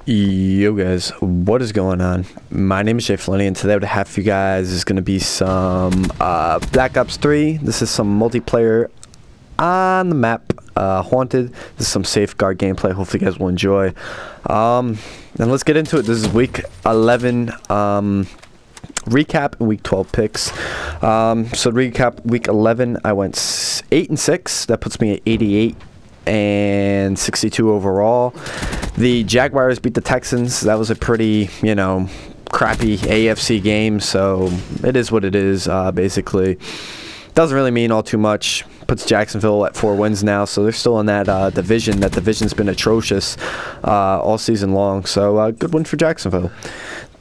Yo guys, what is going on? My name is Jay Filoni, and today what I have for you guys is going to be some Black Ops 3. This is some multiplayer on the map, Haunted. This is some Safeguard gameplay. Hopefully you guys will enjoy. And let's get into it. This is week 11 recap and week 12 picks. So recap week 11, I went 8-6. That puts me at 88 and 62 overall. The Jaguars beat the Texans. That was a pretty, crappy AFC game, so it is what it is, basically. Doesn't really mean all too much. Puts Jacksonville at 4 wins now, so they're still in that division. That division's been atrocious all season long, so good win for Jacksonville.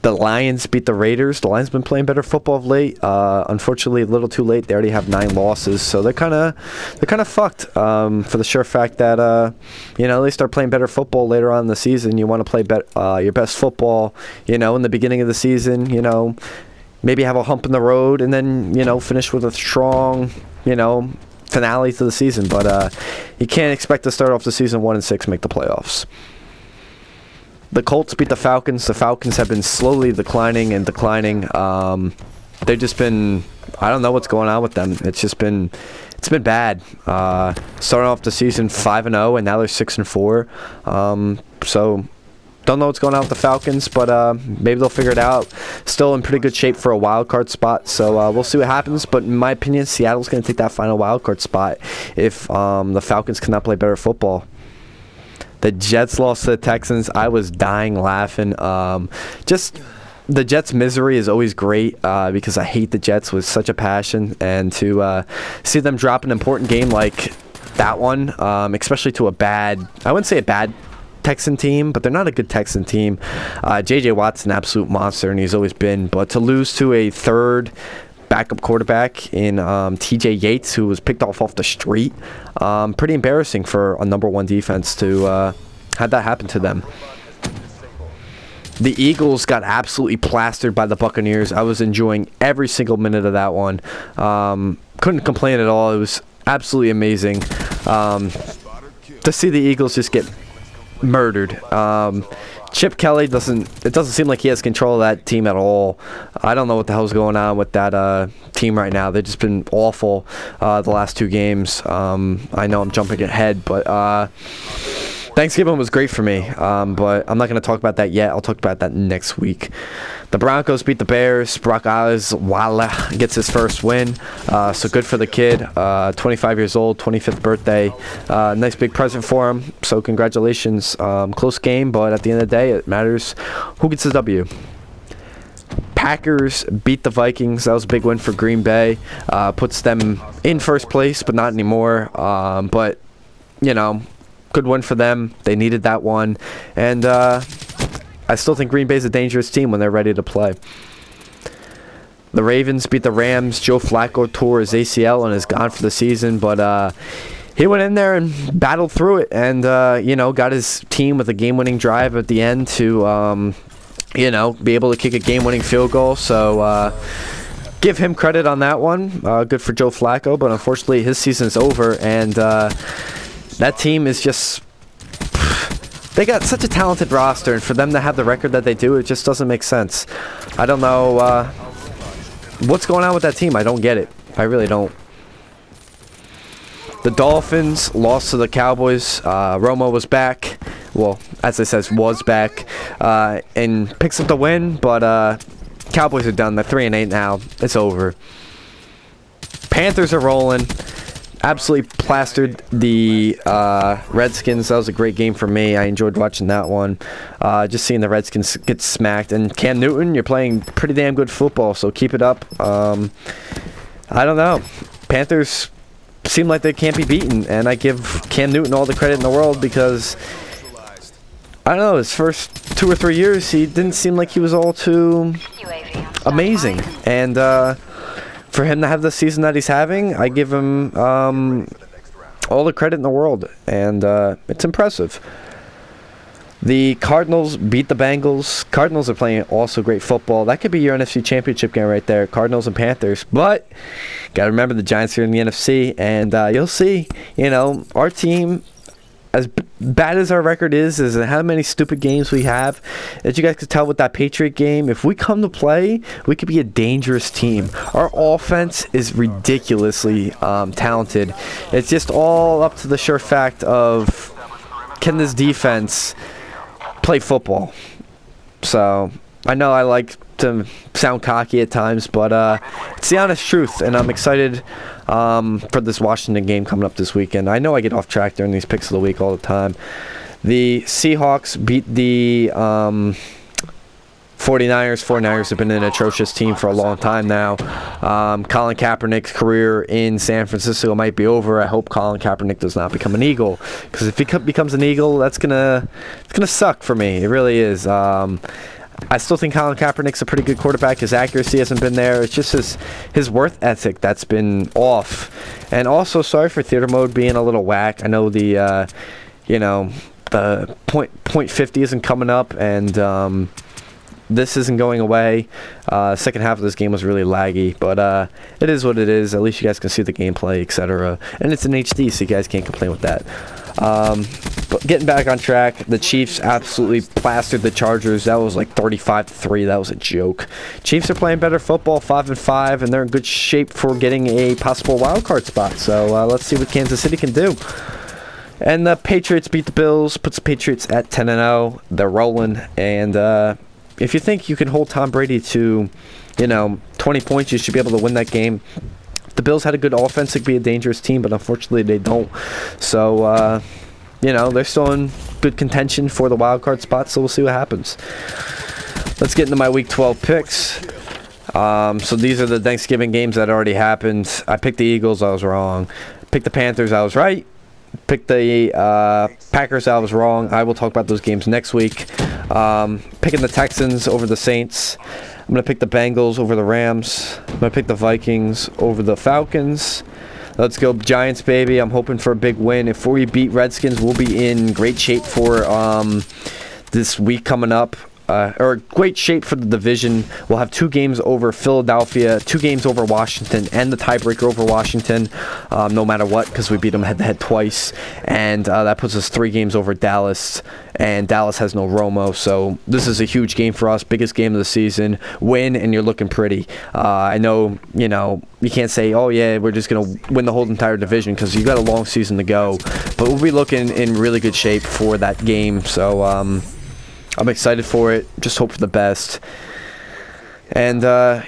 The Lions beat the Raiders. The Lions been playing better football of late. Unfortunately, a little too late. They already have 9 losses, so they're kind of fucked. For the sure fact that they start playing better football later on in the season. You want to play your best football, in the beginning of the season. Maybe have a hump in the road, and then finish with a strong, finale to the season. But you can't expect to start off the season 1-6, make the playoffs. The Colts beat the Falcons. The Falcons have been slowly declining. They've just been, I don't know what's going on with them. It's been bad. Starting off the season 5-0, and now they're 6-4. So don't know what's going on with the Falcons, but maybe they'll figure it out. Still in pretty good shape for a wild card spot, so we'll see what happens. But in my opinion, Seattle's going to take that final wild card spot if the Falcons cannot play better football. The Jets lost to the Texans. I was dying laughing. Just the Jets' misery is always great because I hate the Jets with such a passion. And to see them drop an important game like that one, especially to I wouldn't say a bad Texan team, but they're not a good Texan team. J.J. Watt's an absolute monster, and he's always been. But to lose to a third backup quarterback in T.J. Yates, who was picked off the street. Pretty embarrassing for a number 1 defense to have that happen to them. The Eagles got absolutely plastered by the Buccaneers. I was enjoying every single minute of that one. Couldn't complain at all. It was absolutely amazing to see the Eagles just get murdered. Chip Kelly doesn't seem like he has control of that team at all. I don't know what the hell's going on with that team right now. They've just been awful the last 2 games. I know I'm jumping ahead, but Thanksgiving was great for me, but I'm not going to talk about that yet. I'll talk about that next week. The Broncos beat the Bears. Brock Osweiler gets his first win, so good for the kid. 25 years old, 25th birthday. Nice big present for him, so congratulations. Close game, but at the end of the day, it matters who gets the W. Packers beat the Vikings. That was a big win for Green Bay. Puts them in first place, but not anymore. But, good win for them. They needed that one. And I still think Green Bay's a dangerous team when they're ready to play. The Ravens beat the Rams. Joe Flacco tore his ACL and is gone for the season. But he went in there and battled through it and, got his team with a game-winning drive at the end to, be able to kick a game-winning field goal. So give him credit on that one. Good for Joe Flacco. But unfortunately, his season's over. And that team is just... They got such a talented roster, and for them to have the record that they do, it just doesn't make sense. I don't know what's going on with that team. I don't get it. I really don't. The Dolphins lost to the Cowboys. Romo was back. Well, as I said, was back and picks up the win, but Cowboys are done. They're 3-8 now. It's over. Panthers are rolling. Absolutely plastered the Redskins. That was a great game for me. I enjoyed watching that one. Just seeing the Redskins get smacked. And Cam Newton, you're playing pretty damn good football, so keep it up. I don't know. Panthers seem like they can't be beaten, and I give Cam Newton all the credit in the world because, I don't know, his first 2 or 3 years, he didn't seem like he was all too amazing. And for him to have the season that he's having, I give him all the credit in the world, and it's impressive. The Cardinals beat the Bengals. Cardinals are playing also great football. That could be your NFC Championship game right there, Cardinals and Panthers. But got to remember the Giants are in the NFC, and you'll see, our team as bad as our record is how many stupid games we have. As you guys could tell with that Patriot game, if we come to play, we could be a dangerous team. Our offense is ridiculously talented. It's just all up to the sure fact of, can this defense play football? So I know I like to sound cocky at times, but it's the honest truth, and I'm excited for this Washington game coming up this weekend. I know I get off track during these picks of the week all the time. The Seahawks beat the 49ers. 49ers have been an atrocious team for a long time now. Colin Kaepernick's career in San Francisco might be over. I hope Colin Kaepernick does not become an Eagle, because if he becomes an Eagle, it's gonna suck for me. It really is. I still think Colin Kaepernick's a pretty good quarterback. His accuracy hasn't been there. It's just his work ethic that's been off. And also, sorry for theater mode being a little whack. I know the point 50 isn't coming up, and this isn't going away. Second half of this game was really laggy, but it is what it is. At least you guys can see the gameplay, etc. And it's in HD, so you guys can't complain with that. But getting back on track, the Chiefs absolutely plastered the Chargers. That was like 35-3. That was a joke. Chiefs are playing better football, 5-5, and they're in good shape for getting a possible wild card spot. So let's see what Kansas City can do. And the Patriots beat the Bills, puts the Patriots at 10-0. They're rolling, and if you think you can hold Tom Brady to, 20 points, you should be able to win that game. The Bills had a good offense. It could be a dangerous team, but unfortunately they don't. So, they're still in good contention for the wild card spot, so we'll see what happens. Let's get into my Week 12 picks. So these are the Thanksgiving games that already happened. I picked the Eagles. I was wrong. Picked the Panthers. I was right. Picked the Packers. I was wrong. I will talk about those games next week. Picking the Texans over the Saints. I'm going to pick the Bengals over the Rams. I'm going to pick the Vikings over the Falcons. Let's go Giants, baby. I'm hoping for a big win. If we beat Redskins, we'll be in great shape for this week coming up. Or great shape for the division. We'll have 2 games over Philadelphia, 2 games over Washington, and the tiebreaker over Washington, no matter what, because we beat them head-to-head twice. And that puts us 3 games over Dallas, and Dallas has no Romo. So this is a huge game for us, biggest game of the season. Win, and you're looking pretty. I know, you can't say, oh, yeah, we're just going to win the whole entire division, because you got a long season to go. But we'll be looking in really good shape for that game. So, I'm excited for it. Just hope for the best. And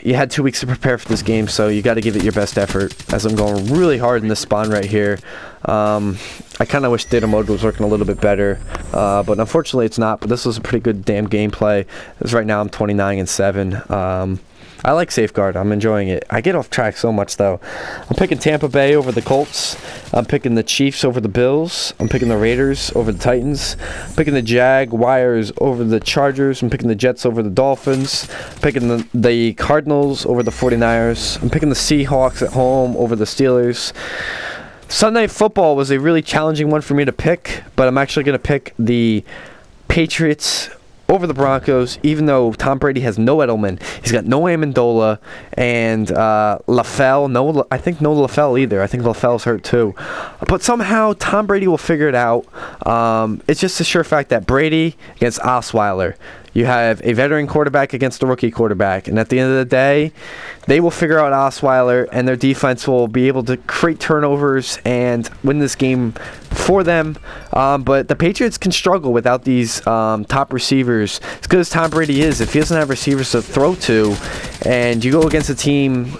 you had 2 weeks to prepare for this game, so you got to give it your best effort. As I'm going really hard in this spawn right here. I kind of wish data mode was working a little bit better, but unfortunately it's not. But this was a pretty good damn gameplay. Because right now I'm 29-7. I like Safeguard. I'm enjoying it. I get off track so much, though. I'm picking Tampa Bay over the Colts. I'm picking the Chiefs over the Bills. I'm picking the Raiders over the Titans. I'm picking the Jaguars over the Chargers. I'm picking the Jets over the Dolphins. I'm picking the Cardinals over the 49ers. I'm picking the Seahawks at home over the Steelers. Sunday Night Football was a really challenging one for me to pick, but I'm actually going to pick the Patriots over the Broncos, even though Tom Brady has no Edelman. He's got no Amendola and LaFell. I think no LaFell either. I think LaFell's hurt too. But somehow Tom Brady will figure it out. It's just a sure fact that Brady against Osweiler. You have a veteran quarterback against a rookie quarterback. And at the end of the day, they will figure out Osweiler, and their defense will be able to create turnovers and win this game for them. But the Patriots can struggle without these top receivers. As good as Tom Brady is, if he doesn't have receivers to throw to, and you go against a team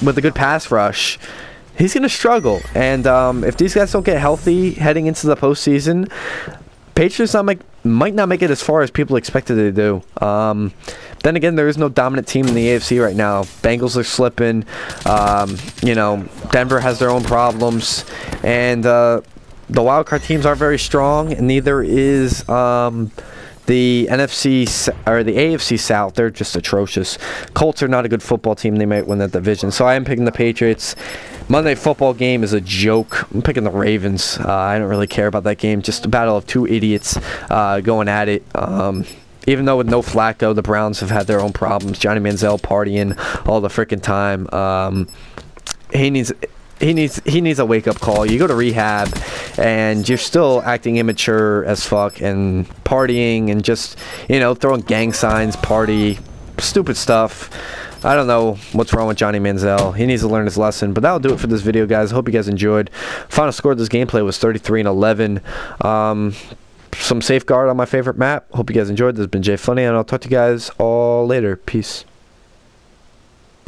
with a good pass rush, he's going to struggle. And if these guys don't get healthy heading into the postseason, Patriots might not make it as far as people expected to do. Then again, there is no dominant team in the AFC right now. Bengals are slipping. Denver has their own problems. And the wildcard teams are very strong, and neither is the NFC or the AFC South. They're just atrocious. Colts are not a good football team. They might win that division. So I am picking the Patriots. Monday football game is a joke. I'm picking the Ravens. I don't really care about that game. Just a battle of 2 idiots going at it. Even though with no Flacco, the Browns have had their own problems. Johnny Manziel partying all the freaking time. he needs a wake up call. You go to rehab, and you're still acting immature as fuck and partying and just throwing gang signs, party, stupid stuff. I don't know what's wrong with Johnny Manziel. He needs to learn his lesson. But that'll do it for this video, guys. I hope you guys enjoyed. Final score of this gameplay was 33-11. Some safeguard on my favorite map. Hope you guys enjoyed. This has been Jay Funny, and I'll talk to you guys all later. Peace.